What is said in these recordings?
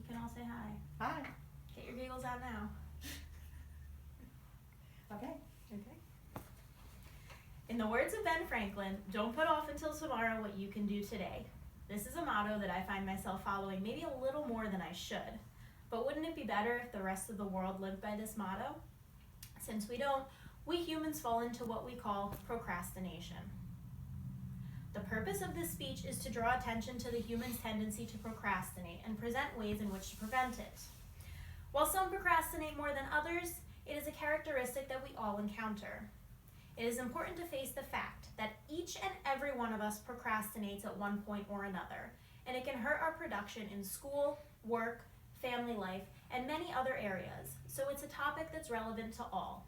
can all say hi. Hi. Get your giggles out now. Okay. In the words of Ben Franklin, don't put off until tomorrow what you can do today. This is a motto that I find myself following maybe a little more than I should. But wouldn't it be better if the rest of the world lived by this motto? Since we don't, we humans fall into what we call procrastination. The purpose of this speech is to draw attention to the human's tendency to procrastinate and present ways in which to prevent it. While some procrastinate more than others, it is a characteristic that we all encounter. It is important to face the fact that each and every one of us procrastinates at one point or another, and it can hurt our production in school, work, family life, and many other areas, so it's a topic that's relevant to all.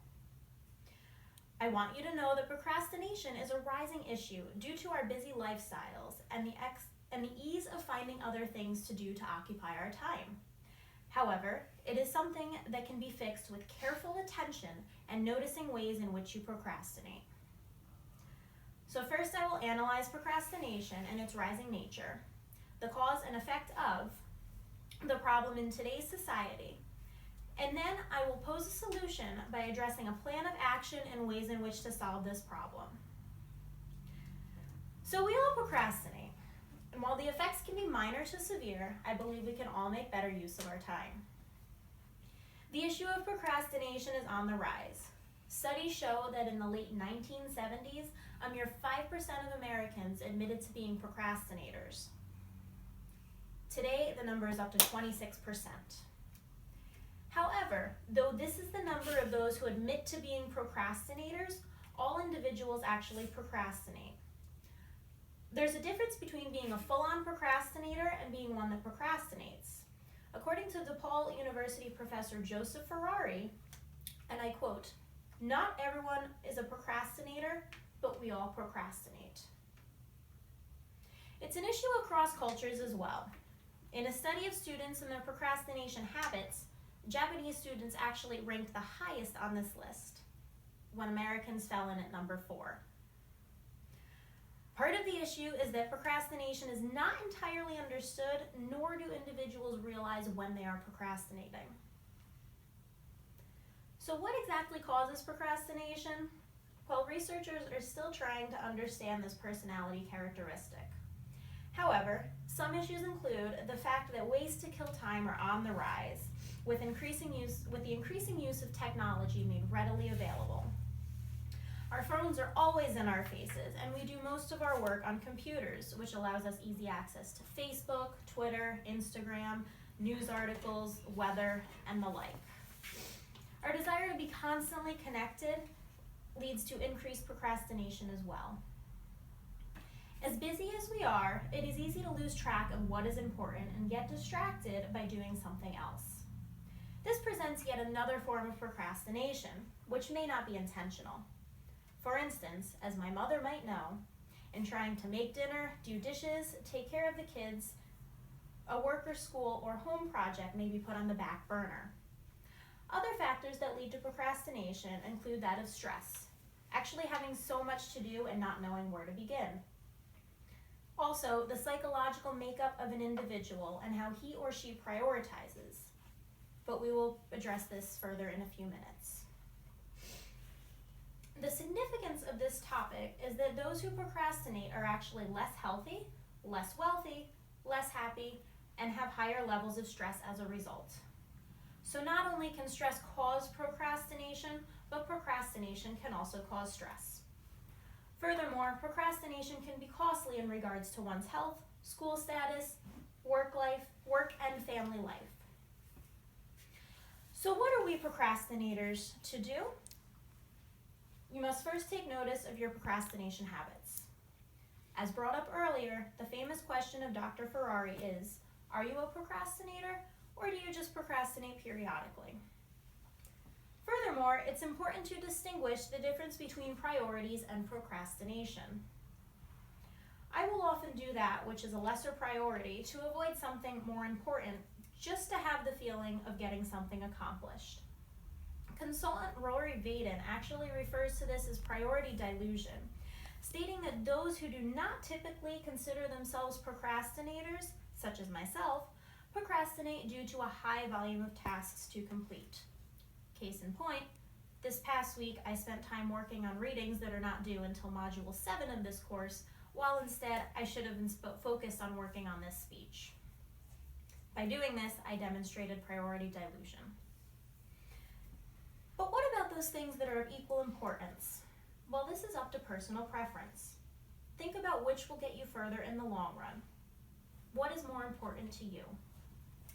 I want you to know that procrastination is a rising issue due to our busy lifestyles and the ease of finding other things to do to occupy our time. However, it is something that can be fixed with careful attention and noticing ways in which you procrastinate. So first I will analyze procrastination and its rising nature, the cause and effect of the problem in today's society, and then I will pose a solution by addressing a plan of action and ways in which to solve this problem. So we all procrastinate. And while the effects can be minor to severe, I believe we can all make better use of our time. The issue of procrastination is on the rise. Studies show that in the late 1970s, a mere 5% of Americans admitted to being procrastinators. Today, the number is up to 26%. However, though this is the number of those who admit to being procrastinators, all individuals actually procrastinate. There's a difference between being a full-on procrastinator and being one that procrastinates. According to DePaul University professor Joseph Ferrari, and I quote, "Not everyone is a procrastinator, but we all procrastinate." It's an issue across cultures as well. In a study of students and their procrastination habits, Japanese students actually ranked the highest on this list, when Americans fell in at number 4. Part of the issue is that procrastination is not entirely understood, nor do individuals realize when they are procrastinating. So what exactly causes procrastination? Well, researchers are still trying to understand this personality characteristic. However, some issues include the fact that ways to kill time are on the rise, with the increasing use of technology made readily available. Our phones are always in our faces, and we do most of our work on computers, which allows us easy access to Facebook, Twitter, Instagram, news articles, weather, and the like. Our desire to be constantly connected leads to increased procrastination as well. As busy as we are, it is easy to lose track of what is important and get distracted by doing something else. This presents yet another form of procrastination, which may not be intentional. For instance, as my mother might know, in trying to make dinner, do dishes, take care of the kids, a work or school or home project may be put on the back burner. Other factors that lead to procrastination include that of stress, actually having so much to do and not knowing where to begin. Also, the psychological makeup of an individual and how he or she prioritizes. But we will address this further in a few minutes. The significance of this topic is that those who procrastinate are actually less healthy, less wealthy, less happy, and have higher levels of stress as a result. So not only can stress cause procrastination, but procrastination can also cause stress. Furthermore, procrastination can be costly in regards to one's health, school status, work and family life. So what are we procrastinators to do? You must first take notice of your procrastination habits. As brought up earlier, the famous question of Dr. Ferrari is, are you a procrastinator or do you just procrastinate periodically? Furthermore, it's important to distinguish the difference between priorities and procrastination. I will often do that which is a lesser priority to avoid something more important, just to have the feeling of getting something accomplished. Consultant Rory Vaden actually refers to this as priority delusion, stating that those who do not typically consider themselves procrastinators, such as myself, procrastinate due to a high volume of tasks to complete. Case in point, this past week I spent time working on readings that are not due until Module 7 of this course, while instead I should have been focused on working on this speech. By doing this, I demonstrated priority dilution. But what about those things that are of equal importance? Well, this is up to personal preference. Think about which will get you further in the long run. What is more important to you?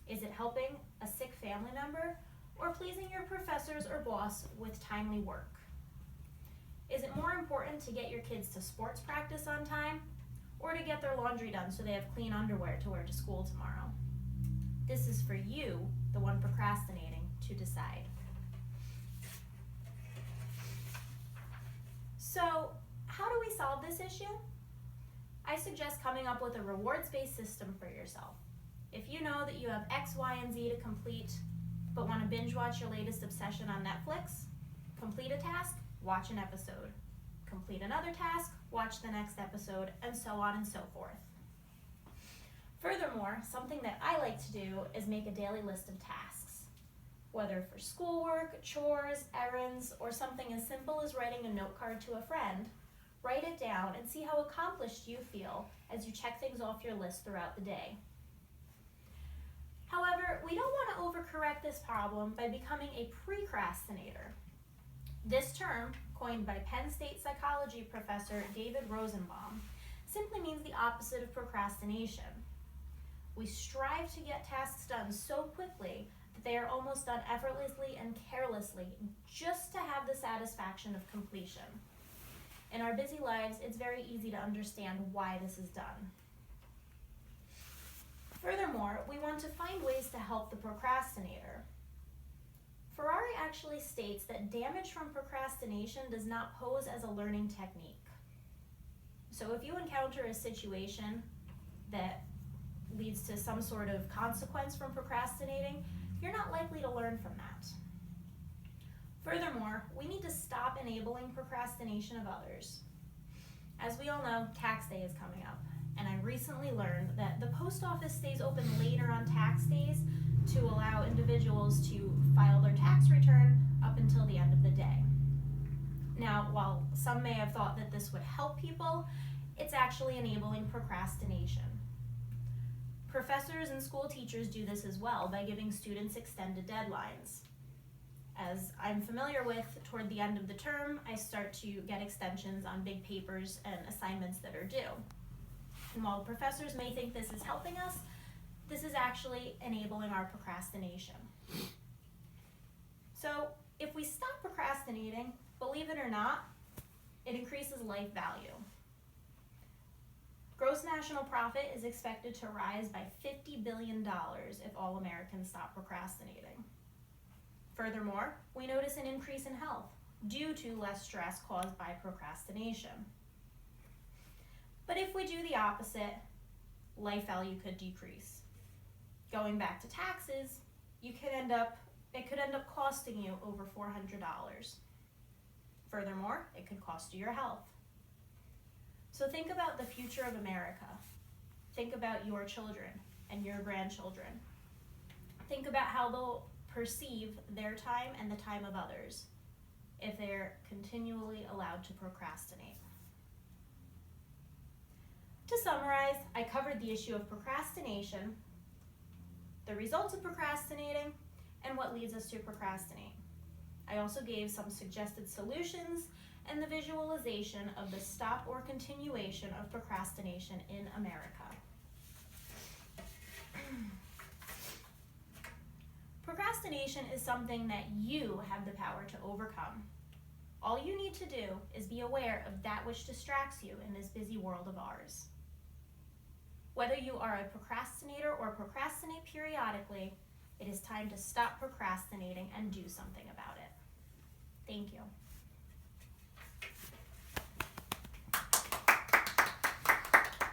Is it helping a sick family member or pleasing your professors or boss with timely work? Is it more important to get your kids to sports practice on time or to get their laundry done so they have clean underwear to wear to school tomorrow? This is for you, the one procrastinating, to decide. So, how do we solve this issue? I suggest coming up with a rewards-based system for yourself. If you know that you have X, Y, and Z to complete, but want to binge watch your latest obsession on Netflix, complete a task, watch an episode. Complete another task, watch the next episode, and so on and so forth. Furthermore, something that I like to do is make a daily list of tasks. Whether for schoolwork, chores, errands, or something as simple as writing a note card to a friend, write it down and see how accomplished you feel as you check things off your list throughout the day. However, we don't want to overcorrect this problem by becoming a precrastinator. This term, coined by Penn State psychology professor David Rosenbaum, simply means the opposite of procrastination. We strive to get tasks done so quickly that they are almost done effortlessly and carelessly just to have the satisfaction of completion. In our busy lives, it's very easy to understand why this is done. Furthermore, we want to find ways to help the procrastinator. Ferrari actually states that damage from procrastination does not pose as a learning technique. So if you encounter a situation that leads to some sort of consequence from procrastinating, you're not likely to learn from that. Furthermore, we need to stop enabling procrastination of others. As we all know, tax day is coming up, and I recently learned that the post office stays open later on tax days to allow individuals to file their tax return up until the end of the day. Now, while some may have thought that this would help people, it's actually enabling procrastination. Professors and school teachers do this as well by giving students extended deadlines. As I'm familiar with, toward the end of the term, I start to get extensions on big papers and assignments that are due. And while professors may think this is helping us, this is actually enabling our procrastination. So if we stop procrastinating, believe it or not, it increases life value. Gross national profit is expected to rise by $50 billion if all Americans stop procrastinating. Furthermore, we notice an increase in health due to less stress caused by procrastination. But if we do the opposite, life value could decrease. Going back to taxes, it could end up costing you over $400. Furthermore, it could cost you your health. So think about the future of America. Think about your children and your grandchildren. Think about how they'll perceive their time and the time of others if they're continually allowed to procrastinate. To summarize, I covered the issue of procrastination, the results of procrastinating, and what leads us to procrastinate. I also gave some suggested solutions and the visualization of the stop or continuation of procrastination in America. Procrastination is something that you have the power to overcome. All you need to do is be aware of that which distracts you in this busy world of ours. Whether you are a procrastinator or procrastinate periodically, it is time to stop procrastinating and do something about it. Thank you.